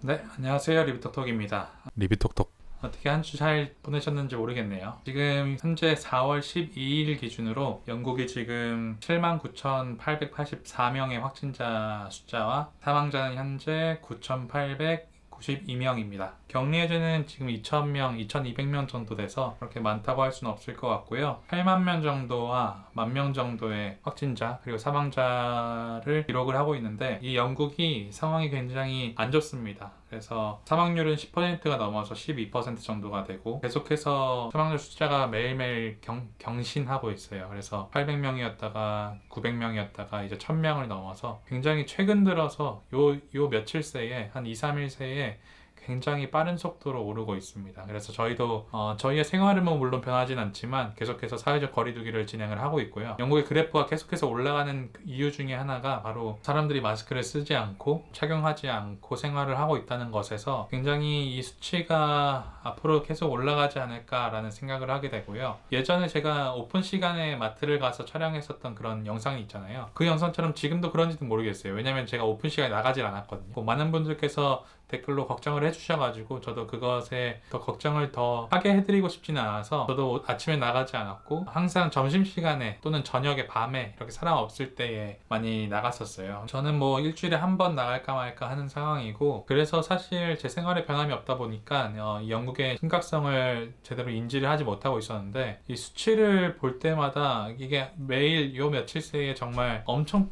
네, 안녕하세요. 리뷰톡톡입니다. 리뷰톡톡. 어떻게 한 주 잘 보내셨는지 모르겠네요. 지금 현재 4월 12일 기준으로 영국이 지금 79,884명의 확진자 숫자와 사망자는 현재 9,892명입니다. 격리해제는 지금 2,000명, 2,200명 정도 돼서 그렇게 많다고 할 수는 없을 것 같고요. 8만 명 정도와 10,000명 정도의 확진자 그리고 사망자를 기록을 하고 있는데 이 영국이 상황이 굉장히 안 좋습니다. 그래서 사망률은 10%가 넘어서 12% 정도가 되고 계속해서 사망자 숫자가 매일매일 경신하고 있어요. 그래서 800명이었다가 900명이었다가 이제 1000명을 넘어서 굉장히 최근 들어서 요 며칠 새에 한 2, 3일 새에 굉장히 빠른 속도로 오르고 있습니다. 그래서 저희도 저희의 생활은 물론 변하진 않지만 계속해서 사회적 거리두기를 진행을 하고 있고요. 영국의 그래프가 계속해서 올라가는 이유 중에 하나가 바로 사람들이 마스크를 쓰지 않고 착용하지 않고 생활을 하고 있다는 것에서 굉장히 이 수치가 앞으로 계속 올라가지 않을까라는 생각을 하게 되고요. 예전에 제가 오픈 시간에 마트를 가서 촬영했었던 그런 영상이 있잖아요. 그 영상처럼 지금도 그런지도 모르겠어요. 왜냐면 제가 오픈 시간에 나가질 않았거든요. 많은 분들께서 댓글로 걱정을 해주셔가지고 저도 그것에 더 걱정을 더 하게 해드리고 싶지는 않아서 저도 아침에 나가지 않았고 항상 점심시간에 또는 저녁에 밤에 이렇게 사람 없을 때에 많이 나갔었어요. 저는 뭐 일주일에 한 번 나갈까 말까 하는 상황이고 그래서 사실 제 생활에 변함이 없다 보니까 이 영국의 심각성을 제대로 인지를 하지 못하고 있었는데 이 수치를 볼 때마다 이게 매일 요 며칠 새에 정말 엄청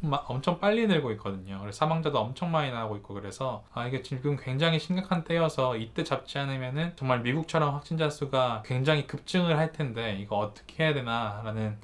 빨리 늘고 있거든요. 그래서 사망자도 엄청 많이 나고 있고 그래서 이게 지금 굉장히 심각한 때여서 이때 잡지 않으면은 정말 미국처럼 확진자 수가 굉장히 급증을 할 텐데 이거 어떻게 해야 되나 라는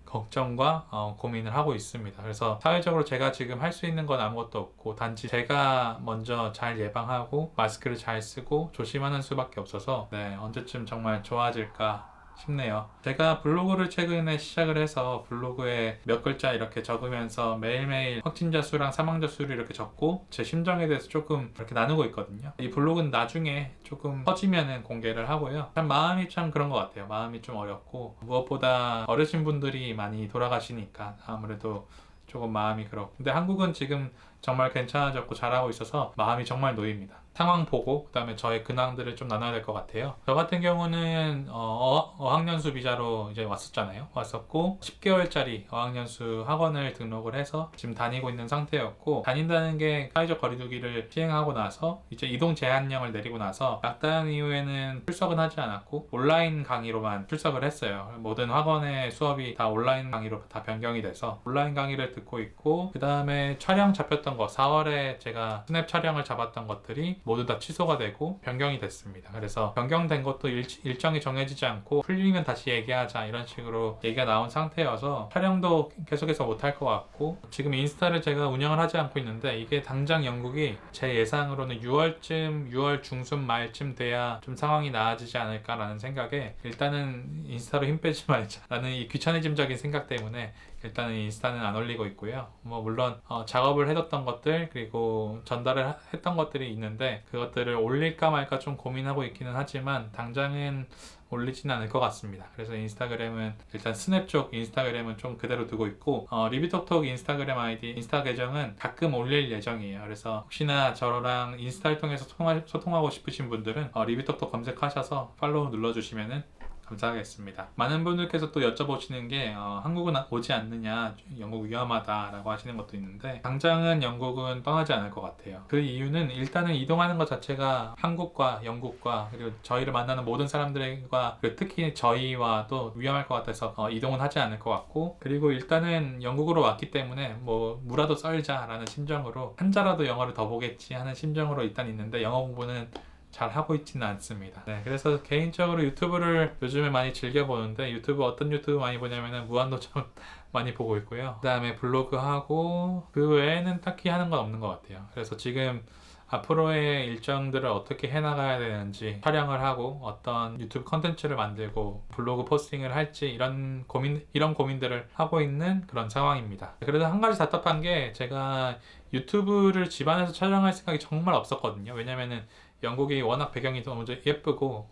걱정과 고민을 하고 있습니다. 그래서 사회적으로 제가 지금 할 수 있는 건 아무것도 없고 단지 제가 먼저 잘 예방하고 마스크를 잘 쓰고 조심하는 수밖에 없어서 언제쯤 정말 좋아질까 싶네요. 제가 블로그를 최근에 시작을 해서 블로그에 몇 글자 이렇게 적으면서 매일매일 확진자 수랑 사망자 수를 이렇게 적고 제 심정에 대해서 조금 이렇게 나누고 있거든요. 이 블로그는 나중에 조금 커지면은 공개를 하고요. 참 마음이 참 그런 것 같아요. 마음이 좀 어렵고 무엇보다 어르신 분들이 많이 돌아가시니까 아무래도 조금 마음이 그렇고 근데 한국은 지금 정말 괜찮아졌고 잘하고 있어서 마음이 정말 놓입니다. 상황 보고 그 다음에 저의 근황들을 좀 나눠야 될 것 같아요. 저 같은 경우는 어학연수 비자로 이제 왔었고 10개월짜리 어학연수 학원을 등록을 해서 지금 다니고 있는 상태였고 다닌다는 게 사회적 거리두기를 시행하고 나서 이제 이동 제한령을 내리고 나서 낙단 이후에는 출석은 하지 않았고 온라인 강의로만 출석을 했어요. 모든 학원의 수업이 다 온라인 강의로 다 변경이 돼서 온라인 강의를 듣고 있고 그 다음에 촬영 잡혔던 거 4월에 제가 스냅 촬영을 잡았던 것들이 모두 다 취소가 되고 변경이 됐습니다. 그래서 변경된 것도 일정이 정해지지 않고 풀리면 다시 얘기하자 이런 식으로 얘기가 나온 상태여서 촬영도 계속해서 못할 것 같고 지금 인스타를 제가 운영을 하지 않고 있는데 이게 당장 영국이 제 예상으로는 6월 중순 말쯤 돼야 좀 상황이 나아지지 않을까라는 생각에 일단은 인스타로 힘 빼지 말자라는 이 귀차니즘적인 생각 때문에 일단은 인스타는 안 올리고 있고요. 물론 작업을 해뒀던 것들 그리고 전달을 했던 것들이 있는데 그것들을 올릴까 말까 좀 고민하고 있기는 하지만 당장은 올리지는 않을 것 같습니다. 그래서 인스타그램은 일단 스냅 쪽 인스타그램은 좀 그대로 두고 있고 리뷰톡톡 인스타그램 아이디 인스타 계정은 가끔 올릴 예정이에요. 그래서 혹시나 저랑 인스타를 통해서 소통하고 싶으신 분들은 리뷰톡톡 검색하셔서 팔로우 눌러주시면은 감사하겠습니다. 많은 분들께서 또 여쭤보시는 게 한국은 오지 않느냐, 영국 위험하다라고 하시는 것도 있는데 당장은 영국은 떠나지 않을 것 같아요. 그 이유는 일단은 이동하는 것 자체가 한국과 영국과 그리고 저희를 만나는 모든 사람들과 그리고 특히 저희와 또 위험할 것 같아서 이동은 하지 않을 것 같고 그리고 일단은 영국으로 왔기 때문에 무라도 썰자라는 심정으로 한자라도 영어를 더 보겠지 하는 심정으로 일단 있는데 영어 공부는 잘 하고 있지는 않습니다. 그래서 개인적으로 유튜브를 요즘에 많이 즐겨보는데 어떤 유튜브 많이 보냐면은 무한도전 많이 보고 있고요. 그 다음에 블로그 하고 그 외에는 딱히 하는 건 없는 것 같아요. 그래서 지금 앞으로의 일정들을 어떻게 해나가야 되는지 촬영을 하고 어떤 유튜브 컨텐츠를 만들고 블로그 포스팅을 할지 이런 고민들을 하고 있는 그런 상황입니다. 그래도 한 가지 답답한 게 제가 유튜브를 집안에서 촬영할 생각이 정말 없었거든요. 왜냐면은 영국이 워낙 배경이 너무 예쁘고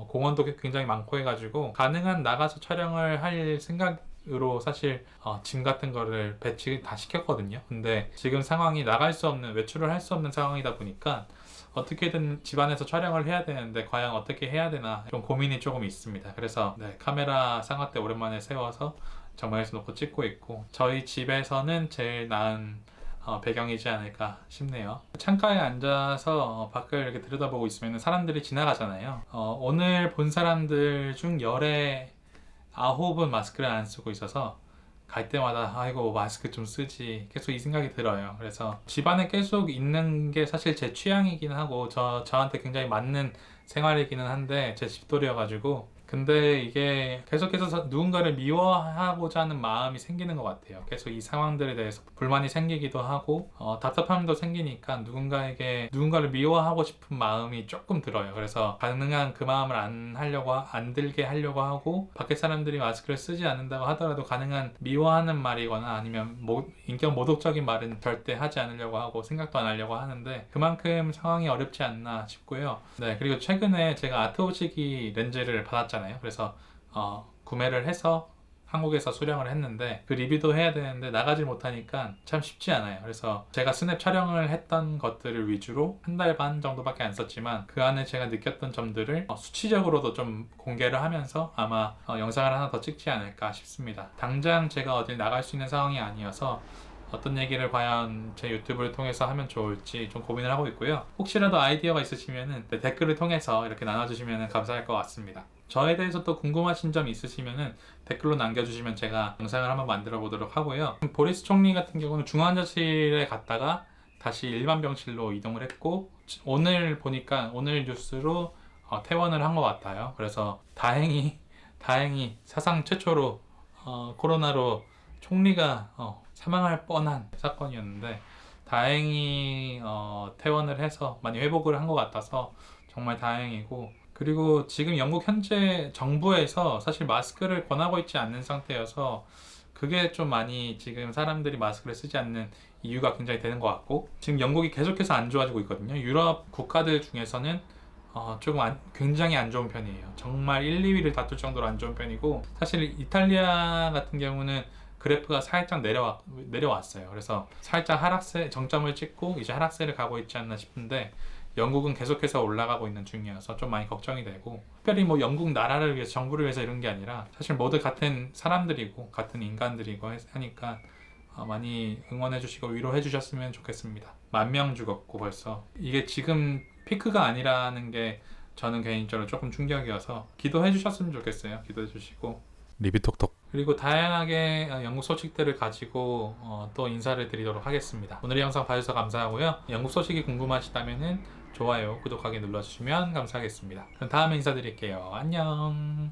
공원도 굉장히 많고 해가지고 가능한 나가서 촬영을 할 생각으로 사실 짐 같은 거를 배치 다 시켰거든요. 근데 지금 상황이 나갈 수 없는 외출을 할 수 없는 상황이다 보니까 어떻게든 집안에서 촬영을 해야 되는데 과연 어떻게 해야 되나 좀 고민이 조금 있습니다. 그래서 네, 카메라 상하대 오랜만에 세워서 정면에서 놓고 찍고 있고, 저희 집에서는 제일 나은 배경이지 않을까 싶네요. 창가에 앉아서 밖을 이렇게 들여다보고 있으면 사람들이 지나가잖아요. 오늘 본 사람들 중 열의 9은 마스크를 안 쓰고 있어서 갈 때마다 아이고 마스크 좀 쓰지 계속 이 생각이 들어요. 그래서 집안에 계속 있는 게 사실 제 취향이긴 하고 저한테 굉장히 맞는 생활이기는 한데, 제 집돌이여가지고. 근데 이게 계속해서 누군가를 미워하고자 하는 마음이 생기는 것 같아요. 계속 이 상황들에 대해서 불만이 생기기도 하고 답답함도 생기니까 누군가를 미워하고 싶은 마음이 조금 들어요. 그래서 가능한 그 마음을 안 들게 하려고 하고, 밖에 사람들이 마스크를 쓰지 않는다고 하더라도 가능한 미워하는 말이거나 아니면 인격 모독적인 말은 절대 하지 않으려고 하고 생각도 안 하려고 하는데, 그만큼 상황이 어렵지 않나 싶고요. 네, 그리고 최근에 제가 아트호지기 렌즈를 받았잖아요. 그래서 구매를 해서 한국에서 수령을 했는데, 그 리뷰도 해야 되는데 나가질 못하니까 참 쉽지 않아요. 그래서 제가 스냅 촬영을 했던 것들을 위주로 한 달 반 정도밖에 안 썼지만, 그 안에 제가 느꼈던 점들을 수치적으로도 좀 공개를 하면서 아마 영상을 하나 더 찍지 않을까 싶습니다. 당장 제가 어딜 나갈 수 있는 상황이 아니어서 어떤 얘기를 과연 제 유튜브를 통해서 하면 좋을지 좀 고민을 하고 있고요. 혹시라도 아이디어가 있으시면은 댓글을 통해서 이렇게 나눠주시면 감사할 것 같습니다. 저에 대해서 또 궁금하신 점 있으시면은 댓글로 남겨주시면 제가 영상을 한번 만들어 보도록 하고요. 보리스 총리 같은 경우는 중환자실에 갔다가 다시 일반 병실로 이동을 했고, 오늘 보니까 오늘 뉴스로 퇴원을 한 것 같아요. 그래서 다행히 사상 최초로 코로나로 총리가 사망할 뻔한 사건이었는데, 다행히 퇴원을 해서 많이 회복을 한 것 같아서 정말 다행이고, 그리고 지금 영국 현재 정부에서 사실 마스크를 권하고 있지 않는 상태여서 그게 좀 많이 지금 사람들이 마스크를 쓰지 않는 이유가 굉장히 되는 것 같고, 지금 영국이 계속해서 안 좋아지고 있거든요. 유럽 국가들 중에서는 굉장히 안 좋은 편이에요. 정말 1, 2위를 다툴 정도로 안 좋은 편이고, 사실 이탈리아 같은 경우는 그래프가 살짝 내려왔어요. 그래서 살짝 하락세 정점을 찍고 이제 하락세를 가고 있지 않나 싶은데, 영국은 계속해서 올라가고 있는 중이어서 좀 많이 걱정이 되고, 특별히 영국 나라를 위해서, 정부를 위해서 이런 게 아니라 사실 모두 같은 사람들이고 같은 인간들이고 하니까 많이 응원해 주시고 위로해 주셨으면 좋겠습니다. 10,000명 죽었고 벌써 이게 지금 피크가 아니라는 게 저는 개인적으로 조금 충격이어서 기도해 주셨으면 좋겠어요. 기도해 주시고. 리뷰톡톡. 그리고 다양하게 영국 소식들을 가지고 또 인사를 드리도록 하겠습니다. 오늘의 영상 봐주셔서 감사하고요. 영국 소식이 궁금하시다면 좋아요, 구독하기 눌러주시면 감사하겠습니다. 그럼 다음에 인사드릴게요. 안녕.